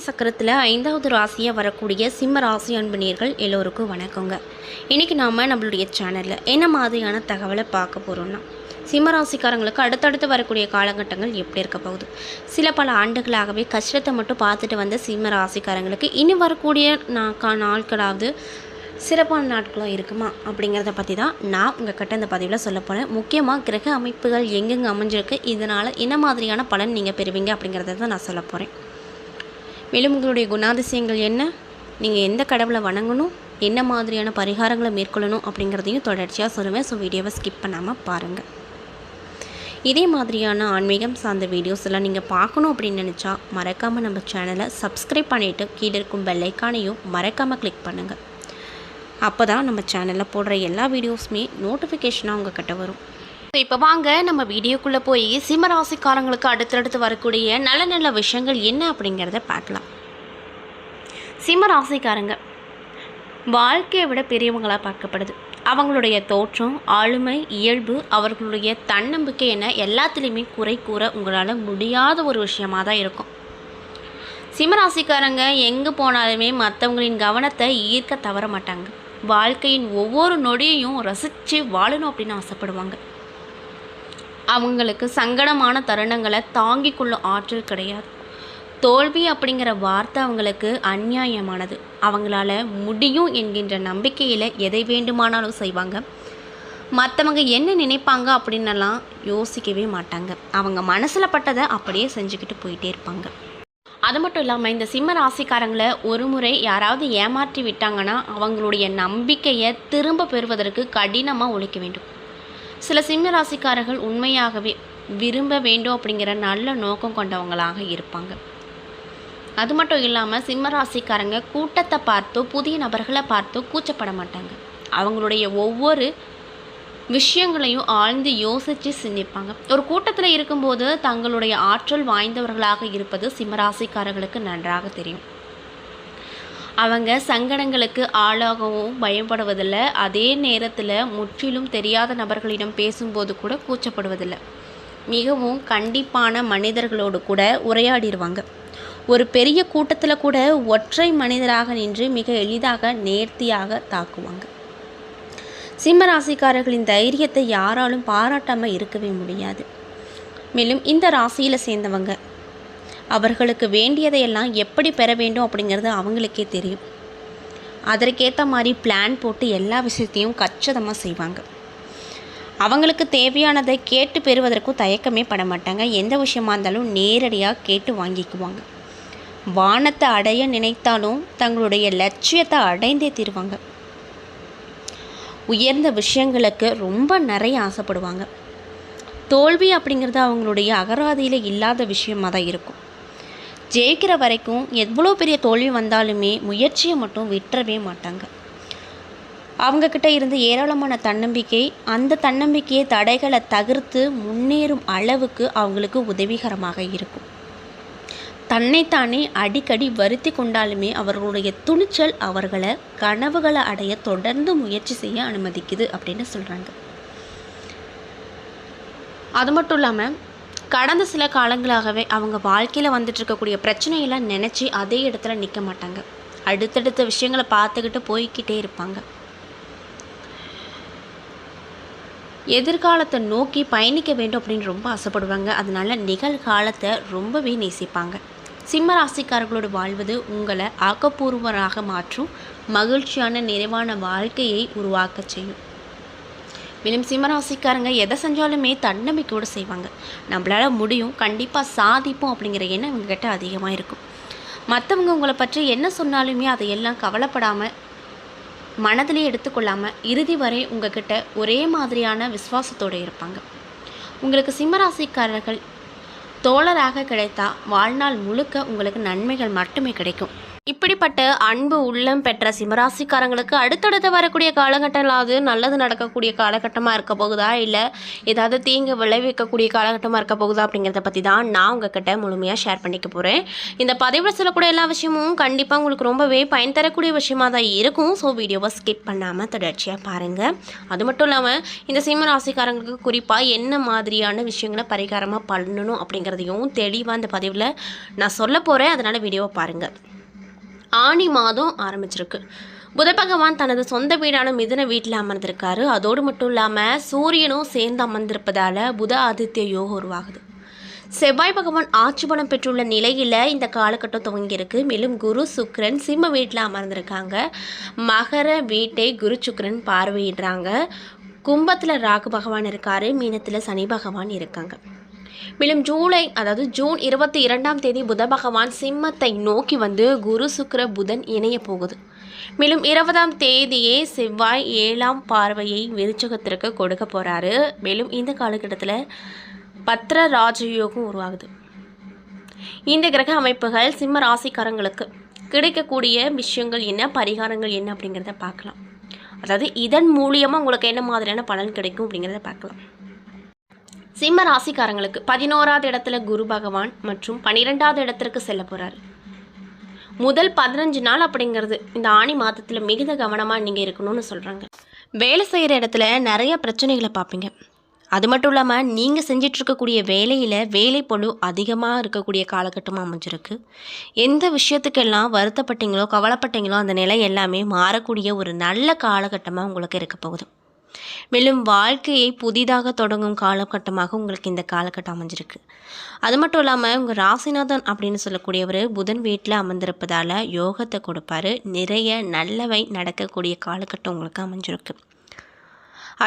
சக்கரத்தில் 5வது ராசியாக வரக்கூடிய சிம்ம ராசி அன்பு எல்லோருக்கும் வணக்கங்க. இன்றைக்கி நாம் நம்மளுடைய சேனலில் என்ன மாதிரியான தகவலை பார்க்க போகிறோம்னா, சிம்ம ராசிக்காரங்களுக்கு அடுத்தடுத்து வரக்கூடிய காலகட்டங்கள் எப்படி இருக்க போகுது, பல ஆண்டுகளாகவே கஷ்டத்தை மட்டும் பார்த்துட்டு வந்த சிம்ம ராசிக்காரங்களுக்கு இனி வரக்கூடிய நாட்களாவது சிறப்பான நாட்களும் இருக்குமா அப்படிங்கிறத பற்றி தான் நான் உங்கள் கிட்ட இந்த பதிவில் சொல்ல போகிறேன். முக்கியமாக கிரக அமைப்புகள் எங்கெங்கே அமைஞ்சிருக்கு, இதனால் என்ன மாதிரியான பலன் நீங்கள் பெறுவீங்க அப்படிங்கிறத தான் நான் சொல்ல போகிறேன். மேலும் உங்களுடைய குணாதிசயங்கள் என்ன, நீங்கள் எந்த கடவுளை வணங்கணும், என்ன மாதிரியான பரிகாரங்களை மேற்கொள்ளணும் அப்படிங்கிறதையும் தொடர்ச்சியாக சொல்லுவேன். ஸோ வீடியோவை ஸ்கிப் பண்ணாமல் பாருங்கள். இதே மாதிரியான ஆன்மீகம் சார்ந்த வீடியோஸ் எல்லாம் நீங்கள் பார்க்கணும் அப்படின்னு நினச்சா மறக்காமல் நம்ம சேனலை சப்ஸ்கிரைப் பண்ணிவிட்டு கீழே இருக்கும் பெல் ஐக்கானையும் மறக்காமல் கிளிக் பண்ணுங்கள். அப்போ தான் நம்ம சேனலில் போடுற எல்லா வீடியோஸுமே நோட்டிஃபிகேஷனாக உங்கள் கிட்ட வரும். ஸோ இப்போ வாங்க நம்ம வீடியோக்குள்ளே போய் சிம்மராசிக்காரங்களுக்கு அடுத்தடுத்து வரக்கூடிய நல்ல நல்ல விஷயங்கள் என்ன அப்படிங்கிறத பார்க்கலாம். சிம்மராசிக்காரங்க வாழ்க்கையை விட பெரியவங்களாக பார்க்கப்படுது. அவங்களுடைய தோற்றம், ஆளுமை, இயல்பு, அவர்களுடைய தன்னம்பிக்கை என எல்லாத்துலேயுமே குறை கூற உங்களால் முடியாத ஒரு விஷயமாக தான் இருக்கும். சிம்மராசிக்காரங்க எங்கே போனாலுமே மற்றவங்களின் கவனத்தை ஈர்க்க தவற மாட்டாங்க. வாழ்க்கையின் ஒவ்வொரு நொடியையும் ரசித்து வாழணும் அப்படின்னு ஆசைப்படுவாங்க. அவங்களுக்கு சங்கடமான தருணங்களை தாங்கிக் கொள்ளும் ஆற்றல் கிடையாது. தோல்வி அப்படிங்கிற வார்த்தை அவங்களுக்கு அந்நியாயமானது. அவங்களால முடியும் என்கின்ற நம்பிக்கையில் எதை வேண்டுமானாலும் செய்வாங்க. மற்றவங்க என்ன நினைப்பாங்க அப்படின்னலாம் யோசிக்கவே மாட்டாங்க. அவங்க மனசில் பட்டதை அப்படியே செஞ்சுக்கிட்டு போயிட்டே இருப்பாங்க. அது மட்டும் இல்லாமல் இந்த சிம்ம ராசிக்காரங்களை ஒரு முறை யாராவது ஏமாற்றி விட்டாங்கன்னா அவங்களுடைய நம்பிக்கையை திரும்ப பெறுவதற்கு கடினமாக உழைக்க வேண்டும். சில சிம்ம ராசிக்காரர்கள் உண்மையாகவே விரும்ப வேண்டும் அப்படிங்கிற நல்ல நோக்கம் கொண்டவங்களாக இருப்பாங்க. அது மட்டும் இல்லாமல் சிம்ம ராசிக்காரங்க கூட்டத்தை பார்த்தோ புதிய நபர்களை பார்த்தோ கூச்சப்பட மாட்டாங்க. அவங்களுடைய ஒவ்வொரு விஷயங்களையும் ஆழ்ந்து யோசித்து சிந்திப்பாங்க. ஒரு கூட்டத்தில் இருக்கும்போது தங்களுடைய ஆற்றல் வாய்ந்தவர்களாக இருப்பது சிம்மராசிக்காரர்களுக்கு நன்றாக தெரியும். அவங்க சங்கடங்களுக்கு ஆளாகவும் பயப்படுவதில்லை. அதே நேரத்தில் முற்றிலும் தெரியாத நபர்களிடம் பேசும்போது கூட கூச்சப்படுவதில்லை. மிகவும் கண்டிப்பான மனிதர்களோடு கூட உரையாடிடுவாங்க. ஒரு பெரிய கூட்டத்தில் கூட ஒற்றை மனிதராக நின்று மிக எளிதாக நேர்த்தியாக தாக்குவாங்க. சிம்மராசிக்காரர்களின் தைரியத்தை யாராலும் பாராட்டாமல் இருக்கவே முடியாது. மேலும் இந்த ராசியில் சேர்ந்தவங்க அவர்களுக்கு வேண்டியதையெல்லாம் எப்படி பெற வேண்டும் அப்படிங்கிறது அவங்களுக்கே தெரியும். அதற்கேற்ற மாதிரி பிளான் போட்டு எல்லா விஷயத்தையும் கச்சிதமாக செய்வாங்க. அவங்களுக்கு தேவையானதை கேட்டு பெறுவதற்கும் தயக்கமே பட மாட்டாங்க. எந்த விஷயமா இருந்தாலும் நேரடியாக கேட்டு வாங்கிக்குவாங்க. வானத்தை அடைய நினைத்தாலும் தங்களுடைய லட்சியத்தை அடைந்தே தீருவாங்க. உயர்ந்த விஷயங்களுக்கு ரொம்ப நிறைய ஆசைப்படுவாங்க. தோல்வி அப்படிங்கிறது அவங்களுடைய அகராதியில் இல்லாத விஷயமாக தான் இருக்கும். ஜெயிக்கிற வரைக்கும் எவ்வளோ பெரிய தோல்வி வந்தாலுமே முயற்சியை மட்டும் விட்டுறவே மாட்டாங்க. அவங்கக்கிட்ட இருந்து ஏராளமான தன்னம்பிக்கை, அந்த தன்னம்பிக்கையை தடைகளை தவிர்த்து முன்னேறும் அளவுக்கு அவங்களுக்கு உதவிகரமாக இருக்கும். தன்னைத்தானே அடிக்கடி வருத்தி கொண்டாலுமே அவர்களுடைய துணிச்சல் அவர்களை கனவுகளை அடைய தொடர்ந்து முயற்சி செய்ய அனுமதிக்குது அப்படின்னு சொல்கிறாங்க. அது மட்டும் இல்லாமல் கடந்த சில காலங்களாகவே அவங்க வாழ்க்கையில் வந்துட்டு இருக்கக்கூடிய பிரச்சனையெல்லாம் நினச்சி அதே இடத்துல நிற்க மாட்டாங்க. அடுத்தடுத்த விஷயங்களை பார்த்துக்கிட்டு போய்கிட்டே இருப்பாங்க. எதிர்காலத்தை நோக்கி பயணிக்க வேண்டும் அப்படின்னு ரொம்ப ஆசைப்படுவாங்க. அதனால நிகழ்காலத்தை ரொம்பவே நேசிப்பாங்க. சிம்ம ராசிக்காரர்களோடு வாழ்வது உங்களை ஆக்கப்பூர்வமாக மாற்றும் மகிழ்ச்சியான நிறைவான வாழ்க்கையை உருவாக்க செய்யும். மேலும் சிம்மராசிக்காரங்க எதை செஞ்சாலுமே தன்னம்பிக்கையோடு செய்வாங்க. நம்மளால் முடியும், கண்டிப்பாக சாதிப்போம் அப்படிங்கிற எண்ணம் இவங்ககிட்ட அதிகமாக இருக்கும். மற்றவங்க உங்களை பற்றி என்ன சொன்னாலுமே அதையெல்லாம் கவலைப்படாமல் மனதிலே எடுத்துக்கொள்ளாமல் இறுதி வரை உங்ககிட்ட ஒரே மாதிரியான விசுவாசத்தோடு இருப்பாங்க. உங்களுக்கு சிம்மராசிக்காரர்கள் தோழராக கிடைத்தா வாழ்நாள் முழுக்க உங்களுக்கு நன்மைகள் மட்டுமே கிடைக்கும். இப்படிப்பட்ட அன்பு உள்ளம் பெற்ற சிம்மராசிக்காரங்களுக்கு அடுத்தடுத்து வரக்கூடிய காலகட்டங்களாவது நல்லது நடக்கக்கூடிய காலகட்டமாக இருக்க போகுதா, இல்லை ஏதாவது தீங்கு விளைவிக்கக்கூடிய காலகட்டமாக இருக்க போகுதா அப்படிங்கிறத பற்றி தான் நான் உங்ககிட்ட முழுமையாக ஷேர் பண்ணிக்க போகிறேன். இந்த பதிவில் சொல்லக்கூடிய எல்லா விஷயமும் கண்டிப்பாக உங்களுக்கு ரொம்பவே பயன் தரக்கூடிய விஷயமாக தான் இருக்கும். ஸோ வீடியோவை ஸ்கிப் பண்ணாமல் தொடர்ச்சியாக பாருங்கள். அது மட்டும் இல்லாமல் இந்த சிம்மராசிக்காரங்களுக்கு குறிப்பாக என்ன மாதிரியான விஷயங்களை பரிகாரமாக பண்ணணும் அப்படிங்கிறதையும் தெளிவாக இந்த பதிவில் நான் சொல்ல போகிறேன். அதனால் வீடியோவை பாருங்கள். ஆனி மாதம் ஆரம்பிச்சிருக்கு. புத பகவான் தனது சொந்த வீடான மிதுன வீட்டில் அமர்ந்திருக்காரு. அதோடு மட்டும் இல்லாமல் சூரியனும் சேர்ந்து அமர்ந்திருப்பதால் புத ஆதித்ய யோகம் உருவாகுது. செவ்வாய் பகவான் ஆட்சி பலம் பெற்றுள்ள நிலையில் இந்த காலகட்டம் துவங்கியிருக்கு. மேலும் குரு சுக்கிரன் சிம்ம வீட்டில் அமர்ந்திருக்காங்க. மகர வீட்டை குரு சுக்கிரன் பார்வையிடுறாங்க. கும்பத்தில் ராகு பகவான் இருக்காரு. மீனத்தில் சனி பகவான் இருக்காங்க. மேலும் ஜூன் 22 புத பகவான் சிம்மத்தை நோக்கி வந்து குரு சுக்கிர புதன் இணைய போகுது. மேலும் 20 செவ்வாய் 7ஆம் பார்வையை விருச்சகத்திற்கு கொடுக்க போகிறாரு. மேலும் இந்த காலகட்டத்தில் பத்திர ராஜயோகம் உருவாகுது. இந்த கிரக அமைப்புகள் சிம்ம ராசிக்காரங்களுக்கு கிடைக்கக்கூடிய விஷயங்கள் என்ன, பரிகாரங்கள் என்ன அப்படிங்கிறத பார்க்கலாம். அதாவது இதன் மூலியமாக உங்களுக்கு என்ன மாதிரியான பலன் கிடைக்கும் அப்படிங்கிறத பார்க்கலாம். சிம்ம ராசிக்காரங்களுக்கு 11வது இடத்துல குரு பகவான் மற்றும் 12வது இடத்திற்கு செல்ல போகிறார். முதல் 15 நாள் அப்படிங்கிறது இந்த ஆணி மாதத்தில் மிகுந்த கவனமாக நீங்கள் இருக்கணும்னு சொல்கிறாங்க. வேலை செய்கிற இடத்துல நிறைய பிரச்சனைகளை பார்ப்பீங்க. அது மட்டும் இல்லாமல் நீங்கள் செஞ்சிட்ருக்கக்கூடிய வேலையில் வேலைப்பளு அதிகமாக இருக்கக்கூடிய காலகட்டமாக அமைஞ்சிருக்கு. எந்த விஷயத்துக்கெல்லாம் வருத்தப்பட்டீங்களோ கவலைப்பட்டீங்களோ அந்த நிலை எல்லாமே மாறக்கூடிய ஒரு நல்ல காலகட்டமாக உங்களுக்கு இருக்க போகுது. மேலும் வாழ்க்கையை புதிதாக தொடங்கும் காலகட்டமாக உங்களுக்கு இந்த காலகட்டம் அமைஞ்சிருக்கு. அது மட்டும் இல்லாமல் உங்கள் ராசிநாதன் அப்படின்னு சொல்லக்கூடியவர் புதன் வீட்டில் அமர்ந்திருப்பதால் யோகத்தை கொடுப்பாரு. நிறைய நல்லவை நடக்கக்கூடிய காலகட்டம் உங்களுக்கு அமைஞ்சிருக்கு.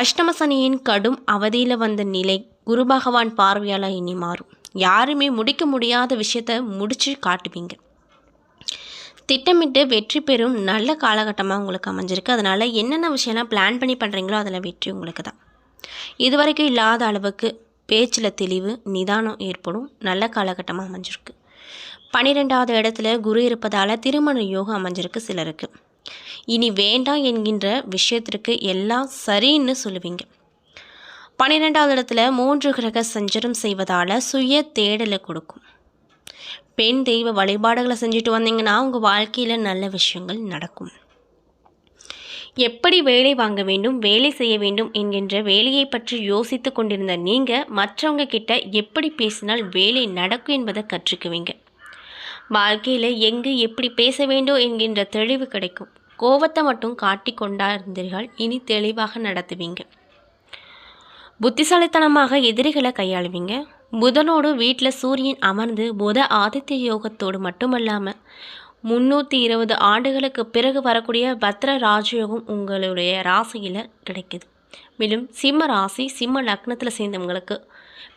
அஷ்டம சனியின் கடும் அவதியில் வந்த நிலை குரு பகவான் பார்வையால் இனி மாறும். யாருமே முடிக்க முடியாத விஷயத்தை முடித்து காட்டுவீங்க. திட்டமிட்டு வெற்றி பெறும் நல்ல காலகட்டமாக உங்களுக்கு அமைஞ்சிருக்கு. அதனால் என்னென்ன விஷயம்லாம் பிளான் பண்ணி பண்ணுறீங்களோ அதில் வெற்றி உங்களுக்கு தான். இதுவரைக்கும் இல்லாத அளவுக்கு பேச்சில் தெளிவு நிதானம் ஏற்படும் நல்ல காலகட்டமாக அமைஞ்சிருக்கு. 12வது இடத்துல குரு இருப்பதால் திருமண யோகம் அமைஞ்சிருக்கு சிலருக்கு. இனி வேண்டாம் என்கின்ற விஷயத்திற்கு எல்லாம் சரின்னு சொல்லுவீங்க. 12வது இடத்துல 3 கிரக சஞ்சாரம் செய்வதால் சுய தேடலை கொடுக்கும். பெண் தெய்வ வழிபாடுகளை செஞ்சுட்டு வந்தீங்கன்னா உங்கள் வாழ்க்கையில் நல்ல விஷயங்கள் நடக்கும். எப்படி வேலை வாங்க வேண்டும், வேலை செய்ய வேண்டும் என்கின்ற வேலையை பற்றி யோசித்து கொண்டிருந்த நீங்கள் மற்றவங்க கிட்ட எப்படி பேசினால் வேலை நடக்கும் என்பதை கற்றுக்குவீங்க. வாழ்க்கையில் எங்கு எப்படி பேச வேண்டும் என்கின்ற தெளிவு கிடைக்கும். கோபத்தை மட்டும் காட்டி கொண்டாயிருந்தீர்கள், இனி தெளிவாக நடத்துவீங்க. புத்திசாலித்தனமாக எதிரிகளை கையாளுவீங்க. புதனோடு வீட்டில் சூரியன் அமர்ந்து புத ஆதித்ய யோகத்தோடு மட்டுமல்லாமல் 320 ஆண்டுகளுக்கு பிறகு வரக்கூடிய பத்ர ராஜயோகம் உங்களுடைய ராசியில் கிடைக்குது. மேலும் சிம்ம ராசி சிம்ம லக்னத்தில் சேர்ந்தவங்களுக்கு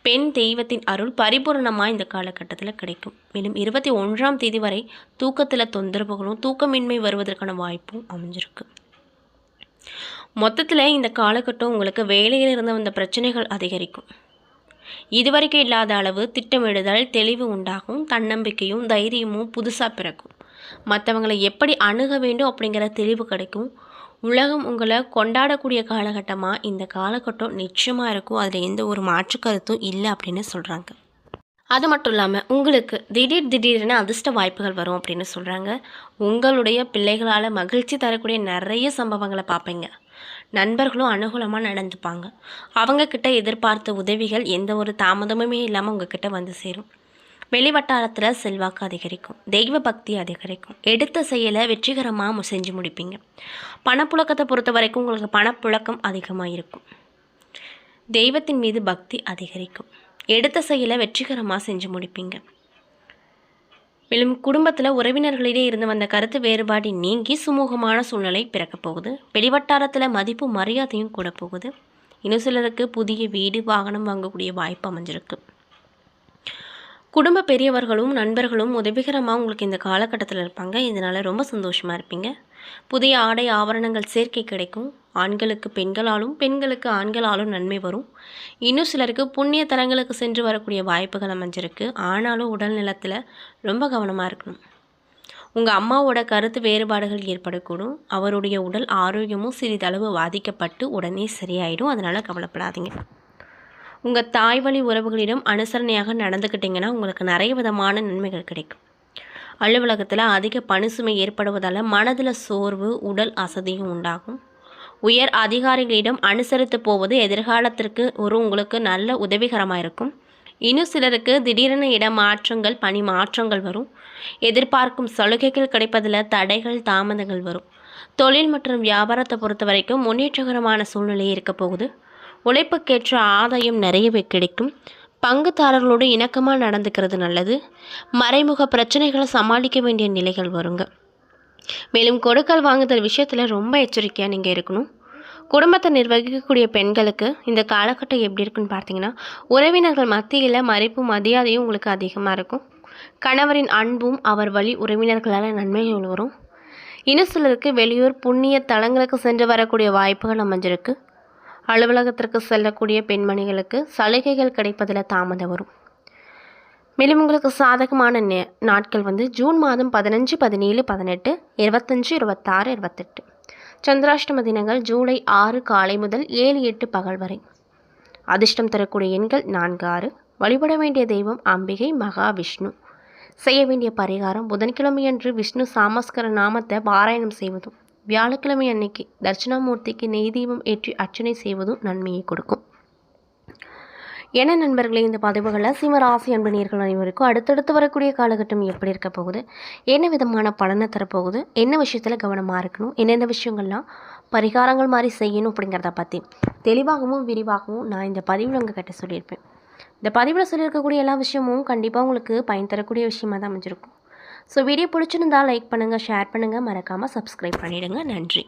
பெண் தெய்வத்தின் அருள் பரிபூர்ணமாக இந்த காலகட்டத்தில் கிடைக்கும். மேலும் 21ஆம் தேதி வரை தூக்கத்தில் தொந்தரவுகளும் தூக்கமின்மை வருவதற்கான வாய்ப்பும் அமைஞ்சிருக்கு. மொத்தத்தில் இந்த காலகட்டம் உங்களுக்கு வேலையில் இருந்து வந்த பிரச்சனைகள் அதிகரிக்கும். இதுவரைக்கும் இல்லாத அளவு திட்டமிடுதல் தெளிவு உண்டாகும். தன்னம்பிக்கையும் தைரியமும் புதுசாக பிறக்கும். மற்றவங்களை எப்படி அணுக வேண்டும் அப்படிங்கிற தெளிவு கிடைக்கும். உலகம் உங்களை கொண்டாடக்கூடிய காலகட்டமாக இந்த காலகட்டம் நிச்சயமாக இருக்கும். அதில் எந்த ஒரு மாற்று கருத்தும் இல்லை அப்படின்னு சொல்கிறாங்க. அது மட்டும் இல்லாமல் உங்களுக்கு திடீர்னு அதிர்ஷ்ட வாய்ப்புகள் வரும் அப்படின்னு சொல்கிறாங்க. உங்களுடைய பிள்ளைகளால் மகிழ்ச்சி தரக்கூடிய நிறைய சம்பவங்களை பார்ப்பீங்க. நண்பர்களும் அனுகூலமாக நடந்துப்பாங்க. அவங்கக்கிட்ட எதிர்பார்த்த உதவிகள் எந்த ஒரு தாமதமுமே இல்லாமல் உங்ககிட்ட வந்து சேரும். வெளிவட்டாரத்தில் செல்வாக்கு அதிகரிக்கும். தெய்வ பக்தி அதிகரிக்கும். எடுத்த செயலை வெற்றிகரமாக செஞ்சு முடிப்பீங்க. பணப்புழக்கத்தை பொறுத்த வரைக்கும் உங்களுக்கு பணப்புழக்கம் அதிகமாக இருக்கும். தெய்வத்தின் மீது பக்தி அதிகரிக்கும். எடுத்த செயலை வெற்றிகரமாக செஞ்சு முடிப்பீங்க. மேலும் குடும்பத்தில் உறவினர்களிடையே இருந்து வந்த கருத்து வேறுபாடு நீங்கி சுமூகமான சூழ்நிலை பிறக்கப் போகுது. வெளிவட்டாரத்தில் மதிப்பு மரியாதையும் கூட போகுது. இன்னும் சிலருக்கு புதிய வீடு வாகனம் வாங்கக்கூடிய வாய்ப்பு அமைஞ்சிருக்கு. குடும்ப பெரியவர்களும் நண்பர்களும் உதவிகரமாக உங்களுக்கு இந்த காலகட்டத்தில் இருப்பாங்க. இதனால் ரொம்ப சந்தோஷமாக இருப்பீங்க. புதிய ஆடை ஆபரணங்கள் சேர்க்கை கிடைக்கும். ஆண்களுக்கு பெண்களாலும் பெண்களுக்கு ஆண்களாலும் நன்மை வரும். இன்னும் சிலருக்கு புண்ணிய தலங்களுக்கு சென்று வரக்கூடிய வாய்ப்புகள் அமைஞ்சிருக்கு. ஆனாலும் உடல் நலத்தில் ரொம்ப கவனமாக இருக்கணும். உங்கள் அம்மாவோட கருத்து வேறுபாடுகள் ஏற்படக்கூடும். அவருடைய உடல் ஆரோக்கியமும் சிறிதளவு பாதிக்கப்பட்டு உடனே சரியாயிடும். அதனால் கவலைப்படாதீங்க. உங்கள் தாய் வழி உறவுகளிடம் அனுசரணையாக நடந்துக்கிட்டிங்கன்னா உங்களுக்கு நிறைய விதமான நன்மைகள் கிடைக்கும். அலுவலகத்தில் அதிக பணிசுமை ஏற்படுவதால் மனதில் சோர்வு, உடல் அசதியும் உண்டாகும். உயர் அதிகாரிகளிடம் அனுசரித்து போவது எதிர்காலத்திற்கு உங்களுக்கு நல்ல உதவிகரமாக இருக்கும். இன்னும் சிலருக்கு திடீரென இடமாற்றங்கள், பணி மாற்றங்கள் வரும். எதிர்பார்க்கும் சலுகைகள் கிடைப்பதில் தடைகள், தாமதங்கள் வரும். தொழில் மற்றும் வியாபாரத்தை பொறுத்த வரைக்கும் முன்னேற்றகரமான சூழ்நிலை இருக்க போகுது. உழைப்புக்கேற்ற ஆதாயம் நிறையவே கிடைக்கும். பங்குதாரர்களோடு இணக்கமாக நடந்துக்கிறது நல்லது. மறைமுக பிரச்சனைகளை சமாளிக்க வேண்டிய நிலைகள் வருங்க. மேலும் கொடுக்கல் வாங்குதல் விஷயத்தில் ரொம்ப எச்சரிக்கையாக நீங்கள் இருக்கணும். குடும்பத்தை நிர்வகிக்கக்கூடிய பெண்களுக்கு இந்த காலகட்டம் எப்படி இருக்குன்னு பார்த்தீங்கன்னா, உறவினர்கள் மத்தியில் மதிப்பும் மரியாதையும் உங்களுக்கு அதிகமாக இருக்கும். கணவரின் அன்பும் அவர் வழி உறவினர்களால் நன்மைகள் வரும். இன்னும் சிலருக்கு வெளியூர் புண்ணிய தலங்களுக்கு சென்று வரக்கூடிய வாய்ப்புகள் அமைஞ்சிருக்கு. அலுவலகத்திற்கு செல்லக்கூடிய பெண்மணிகளுக்கு சலுகைகள் கிடைப்பதில் தாமதம் வரும். மேலும் உங்களுக்கு சாதகமான நாட்கள் ஜூன் மாதம் 15, 17, 18, 25, 26, 28. சந்திராஷ்டம தினங்கள் ஜூலை 6 காலை முதல் 7, 8 பகல் வரை. அதிர்ஷ்டம் தரக்கூடிய எண்கள் 4, 6. வழிபட வேண்டிய தெய்வம் அம்பிகை, மகாவிஷ்ணு. செய்ய வேண்டிய பரிகாரம் புதன்கிழமையன்று விஷ்ணு சாமஸ்கர நாமத்தை பாராயணம் செய்வதும், வியாழக்கிழமை அன்னைக்கு தட்சிணாமூர்த்திக்கு நெய் தீபம் ஏற்றி அர்ச்சனை செய்வதும் நன்மையை கொடுக்கும். என்ன நண்பர்களே, இந்த பதிவுகளில் சிம்மராசி அன்பு நேயர்கள் அனைவருக்கும் அடுத்தடுத்து வரக்கூடிய காலகட்டம் எப்படி இருக்க போகுது, என்ன விதமான பலனை தரப்போகுது, என்ன விஷயத்தில் கவனமாக இருக்கணும், என்னென்ன விஷயங்கள்லாம் பரிகாரங்கள் மாதிரி செய்யணும் அப்படிங்கிறத பற்றி தெளிவாகவும் விரிவாகவும் நான் இந்த பதிவில் உங்ககிட்ட சொல்லியிருப்பேன். இந்த பதிவில் சொல்லியிருக்கக்கூடிய எல்லா விஷயமும் கண்டிப்பாக உங்களுக்கு பயன் தரக்கூடிய விஷயமாக தான் அமைஞ்சிருக்கும். ஸோ வீடியோ பிடிச்சிருந்தால் லைக் பண்ணுங்கள், ஷேர் பண்ணுங்கள், மறக்காமல் சப்ஸ்கிரைப் பண்ணிவிடுங்க. நன்றி.